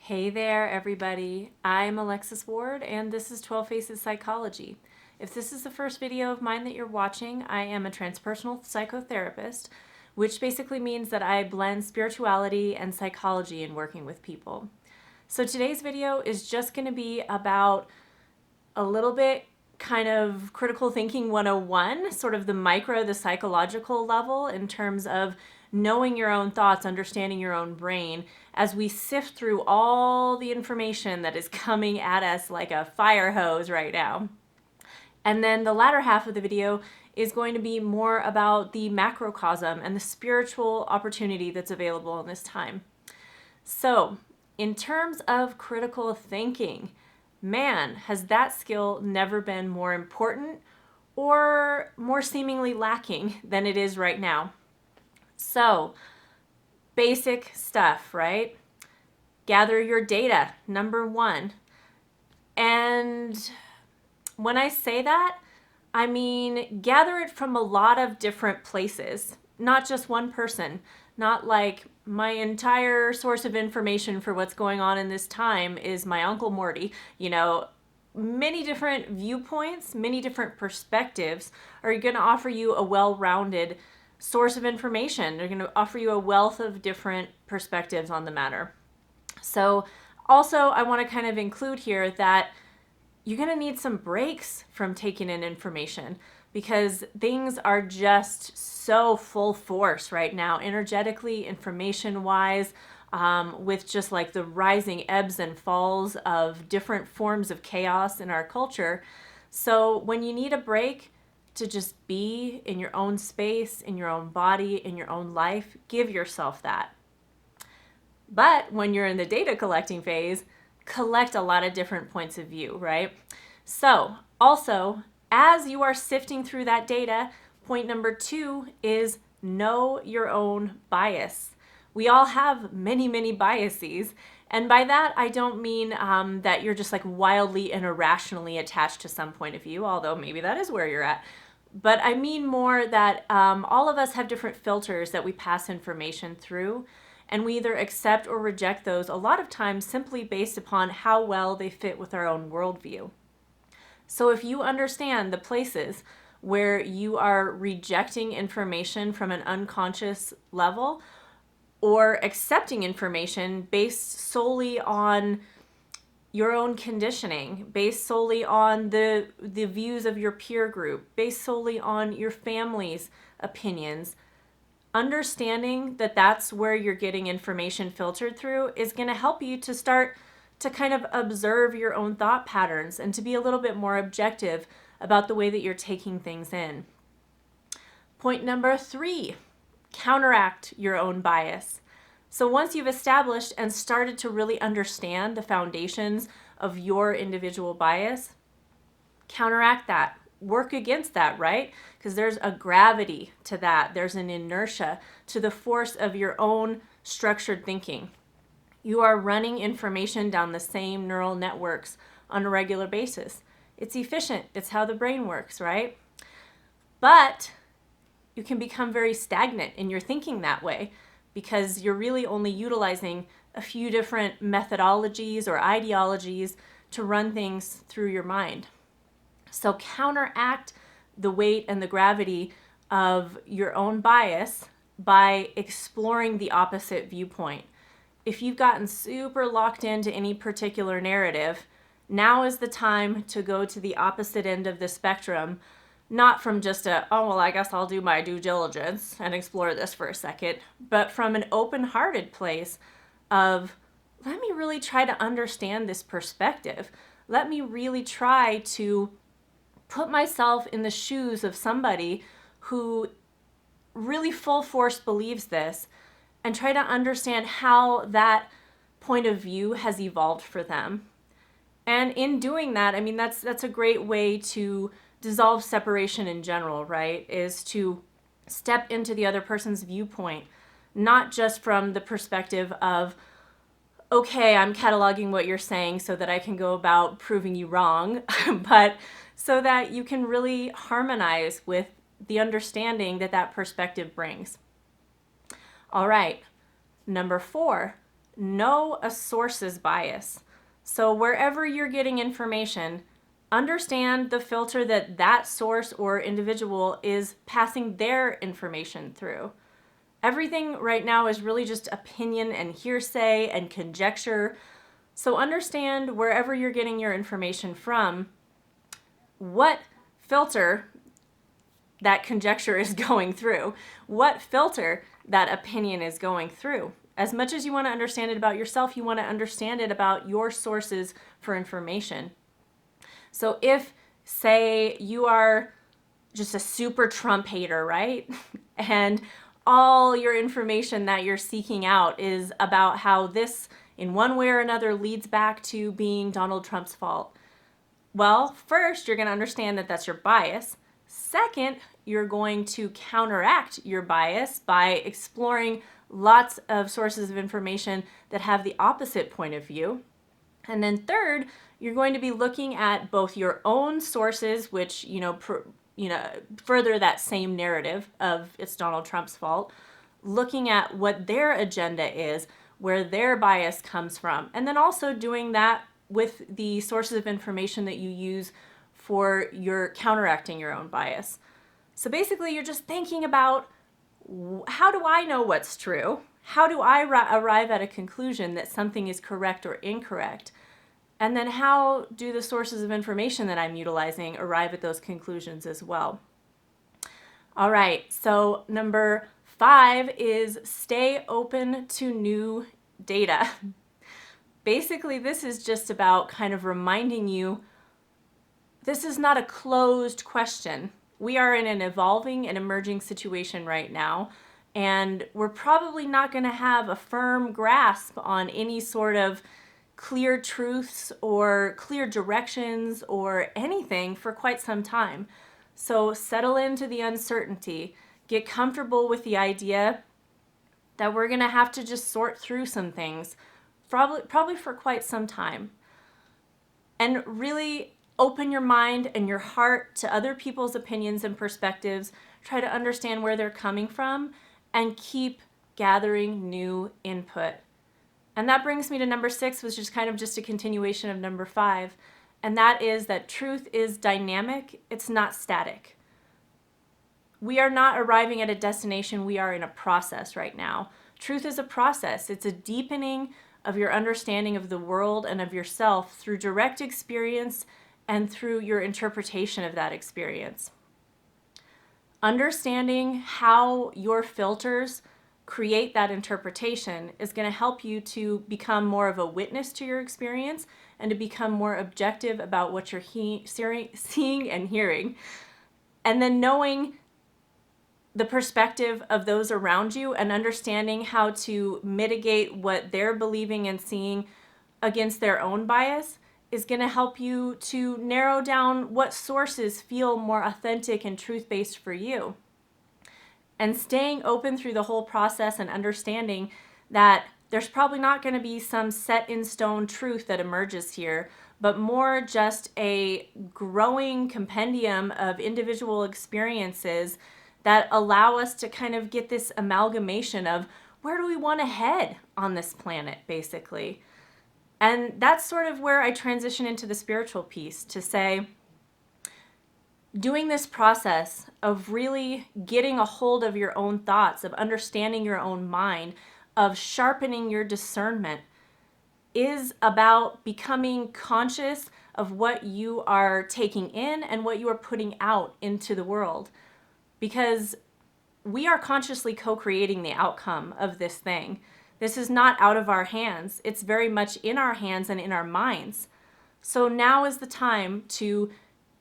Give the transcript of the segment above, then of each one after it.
Hey there, everybody. I'm Alexis Ward, and this is 12 Faces Psychology. If this is the first video of mine that you're watching, I am a transpersonal psychotherapist, which basically means that I blend spirituality and psychology in working with people. So today's video is just going to be about a little bit kind of critical thinking 101, sort of the psychological level in terms of knowing your own thoughts, understanding your own brain as we sift through all the information that is coming at us like a fire hose right now. And then the latter half of the video is going to be more about the macrocosm and the spiritual opportunity that's available in this time. So, in terms of critical thinking, man, has that skill never been more important or more seemingly lacking than it is right now. So, basic stuff, right? Gather your data, number one. And when I say that, I mean gather it from a lot of different places, not just one person, not like my entire source of information for what's going on in this time is my Uncle Morty. Many different viewpoints, many different perspectives are going to offer you a well-rounded source of information. They're going to offer you a wealth of different perspectives on the matter. So also I want to kind of include here that you're going to need some breaks from taking in information because things are just so full force right now, energetically, information-wise, with just like the rising ebbs and falls of different forms of chaos in our culture. So when you need a break to just be in your own space, in your own body, in your own life, give yourself that. But when you're in the data collecting phase, collect a lot of different points of view, right? So also, as you are sifting through that data, point number 2 is know your own bias. We all have many, many biases. And by that, I don't mean that you're just like wildly and irrationally attached to some point of view, although maybe that is where you're at. But I mean more that all of us have different filters that we pass information through, and we either accept or reject those a lot of times simply based upon how well they fit with our own worldview. So if you understand the places where you are rejecting information from an unconscious level or accepting information based solely on your own conditioning, based solely on the views of your peer group, based solely on your family's opinions, understanding that that's where you're getting information filtered through is going to help you to start to kind of observe your own thought patterns and to be a little bit more objective about the way that you're taking things in. Point number 3, counteract your own bias. So once you've established and started to really understand the foundations of your individual bias, counteract that. Work against that, right? Because there's a gravity to that. There's an inertia to the force of your own structured thinking. You are running information down the same neural networks on a regular basis. It's efficient. It's how the brain works, right? But you can become very stagnant in your thinking that way because you're really only utilizing a few different methodologies or ideologies to run things through your mind. So counteract the weight and the gravity of your own bias by exploring the opposite viewpoint. If you've gotten super locked into any particular narrative, now is the time to go to the opposite end of the spectrum, not from just I guess I'll do my due diligence and explore this for a second, but from an open-hearted place of, let me really try to understand this perspective. Let me really try to put myself in the shoes of somebody who really full force believes this and try to understand how that point of view has evolved for them. And in doing that, I mean, that's a great way to dissolve separation in general, right? Is to step into the other person's viewpoint, not just from the perspective of, okay, I'm cataloging what you're saying so that I can go about proving you wrong, but so that you can really harmonize with the understanding that that perspective brings. All right, number 4, know a source's bias. So wherever you're getting information, understand the filter that that source or individual is passing their information through. Everything right now is really just opinion and hearsay and conjecture. So understand wherever you're getting your information from, what filter that conjecture is going through, what filter that opinion is going through. As much as you want to understand it about yourself, you want to understand it about your sources for information. So if, say, you are just a super Trump hater, right? And all your information that you're seeking out is about how this, in one way or another, leads back to being Donald Trump's fault. Well, first, you're going to understand that that's your bias. Second, you're going to counteract your bias by exploring lots of sources of information that have the opposite point of view. And then third, you're going to be looking at both your own sources, which, further that same narrative of it's Donald Trump's fault, looking at what their agenda is, where their bias comes from, and then also doing that with the sources of information that you use for your counteracting your own bias. So basically, you're just thinking about, how do I know what's true? How do I arrive at a conclusion that something is correct or incorrect? And then how do the sources of information that I'm utilizing arrive at those conclusions as well? All right, so number 5 is stay open to new data. Basically, this is just about kind of reminding you this is not a closed question. We are in an evolving and emerging situation right now, and we're probably not going to have a firm grasp on any sort of clear truths or clear directions or anything for quite some time. So settle into the uncertainty. Get comfortable with the idea that we're going to have to just sort through some things, probably for quite some time. And really open your mind and your heart to other people's opinions and perspectives. Try to understand where they're coming from and keep gathering new input. And that brings me to number 6, which is kind of just a continuation of number 5. And that is that truth is dynamic, it's not static. We are not arriving at a destination, we are in a process right now. Truth is a process. It's a deepening of your understanding of the world and of yourself through direct experience and through your interpretation of that experience. Understanding how your filters create that interpretation is going to help you to become more of a witness to your experience and to become more objective about what you're seeing and hearing. And then knowing the perspective of those around you and understanding how to mitigate what they're believing and seeing against their own bias is going to help you to narrow down what sources feel more authentic and truth-based for you. And staying open through the whole process and understanding that there's probably not going to be some set in stone truth that emerges here, but more just a growing compendium of individual experiences that allow us to kind of get this amalgamation of where do we want to head on this planet, basically. And that's sort of where I transition into the spiritual piece to say, doing this process of really getting a hold of your own thoughts, of understanding your own mind, of sharpening your discernment is about becoming conscious of what you are taking in and what you are putting out into the world. Because we are consciously co-creating the outcome of this thing. This is not out of our hands. It's very much in our hands and in our minds. So now is the time to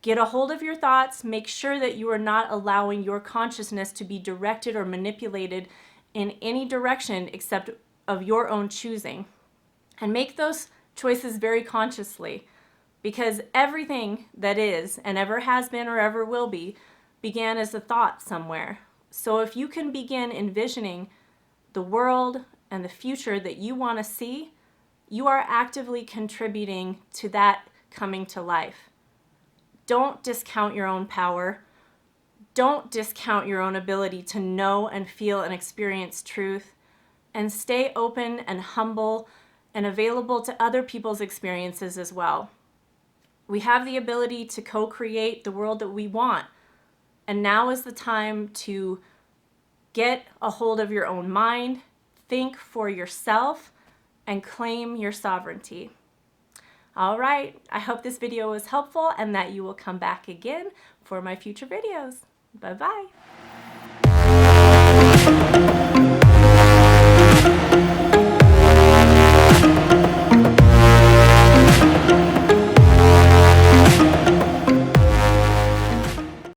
get a hold of your thoughts, make sure that you are not allowing your consciousness to be directed or manipulated in any direction except of your own choosing. And make those choices very consciously, because everything that is and ever has been or ever will be began as a thought somewhere. So if you can begin envisioning the world and the future that you want to see, you are actively contributing to that coming to life. Don't discount your own power. Don't discount your own ability to know and feel and experience truth. and stay open and humble and available to other people's experiences as well. We have the ability to co-create the world that we want. And now is the time to get a hold of your own mind, think for yourself, and claim your sovereignty. All right, I hope this video was helpful and that you will come back again for my future videos. Bye-bye.